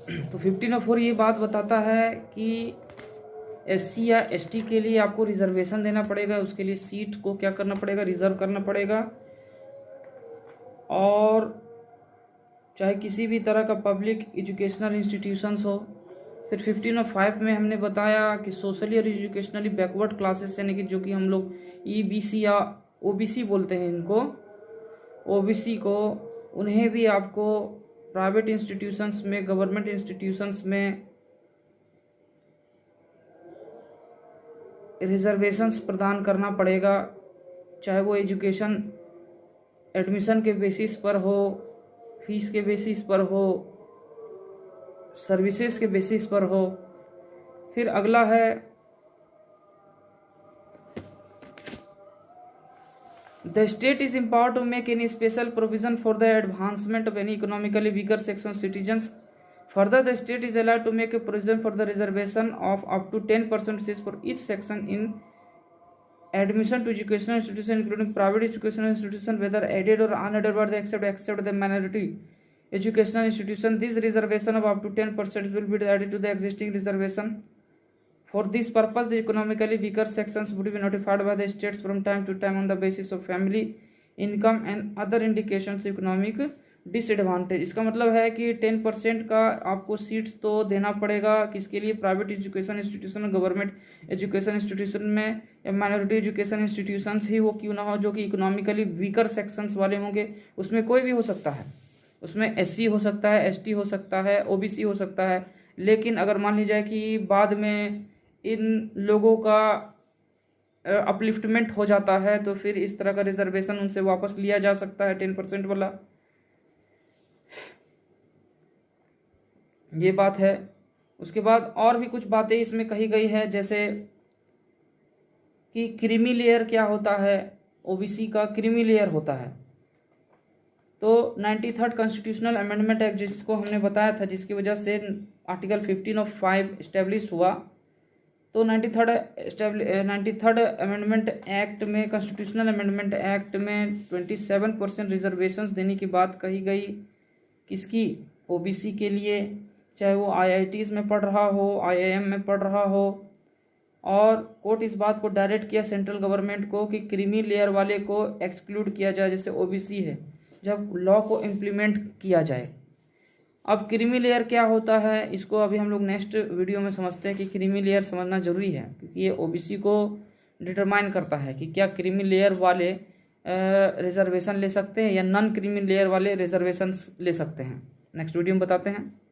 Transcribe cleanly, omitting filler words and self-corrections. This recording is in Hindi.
तो 1504 ये बात बताता है कि एससी या एसटी के लिए आपको रिजर्वेशन देना पड़ेगा, उसके लिए सीट को क्या करना पड़ेगा, रिजर्व करना पड़ेगा। और चाहे किसी भी तरह का पब्लिक एजुकेशनल इंस्टीट्यूशंस हो। फिर 1505 में हमने बताया कि सोशली और एजुकेशनली बैकवर्ड क्लासेस यानी कि जो कि हम लोग ईबीसी या ओबीसी बोलते हैं इनको, ओबीसी को, उन्हें भी आपको प्राइवेट इंस्टीट्यूशंस में, गवर्नमेंट इंस्टीट्यूशंस में रिजर्वेशंस प्रदान करना पड़ेगा, चाहे वो एजुकेशन एडमिशन के बेसिस पर हो, फीस के बेसिस पर हो, सर्विसेज के बेसिस पर हो। फिर अगला है the state is empowered to make any special provision for the advancement of any economically weaker section citizens. Further, the state is allowed to make a provision for the reservation of up to 10% for each section in admission to educational institution, including private educational institution, whether aided or unaided, but except the minority educational institution. This reservation of up to 10% will be added to the existing reservation. For this purpose, the economically weaker sections would be notified by the states from time to time on the basis of family income and other indications of economic disadvantage. इसका मतलब है कि 10% का आपको सीट्स तो देना पड़ेगा, किसके लिए, private education institution, government education institution में, या माइनॉरिटी एजुकेशन इंस्टीट्यूशंस ही वो क्यों ना हो, जो कि इकोनॉमिकली वीकर सेक्शंस वाले होंगे। उसमें कोई भी हो सकता है, उसमें एससी हो सकता है, एसटी हो सकता है, ओबीसी हो सकता है। लेकिन अगर मान ली जाए कि बाद में इन लोगों का अपलिफ्टमेंट हो जाता है तो फिर इस तरह का रिजर्वेशन उनसे वापस लिया जा सकता है, 10% वाला। ये बात है। उसके बाद और भी कुछ बातें इसमें कही गई है, जैसे कि क्रीमी लेयर क्या होता है, ओबीसी का क्रीमी लेयर होता है। तो 93rd कॉन्स्टिट्यूशनल अमेंडमेंट एक्ट, जिसको हमने बताया था, जिसकी वजह से आर्टिकल 15/5 इस्टेब्लिश हुआ। तो 93rd अमेंडमेंट एक्ट में, कॉन्स्टिट्यूशनल अमेंडमेंट एक्ट में 27% रिजर्वेशंस देने की बात कही गई। किसकी? ओबीसी के लिए, चाहे वो आईआईटीज़ में पढ़ रहा हो, आईआईएम में पढ़ रहा हो। और कोर्ट इस बात को डायरेक्ट किया सेंट्रल गवर्नमेंट को कि क्रीमी लेयर वाले को एक्सक्लूड किया जाए, जैसे ओबीसी है, जब लॉ को इम्प्लीमेंट किया जाए। अब क्रीमी लेयर क्या होता है, इसको अभी हम लोग नेक्स्ट वीडियो में समझते हैं कि क्रीमी लेयर समझना जरूरी है, क्योंकि ये ओबीसी को डिटरमाइन करता है कि क्या क्रीमी लेयर वाले रिजर्वेशन ले सकते हैं या नॉन क्रीमी लेयर वाले रिजर्वेशन ले सकते हैं। नेक्स्ट वीडियो में बताते हैं।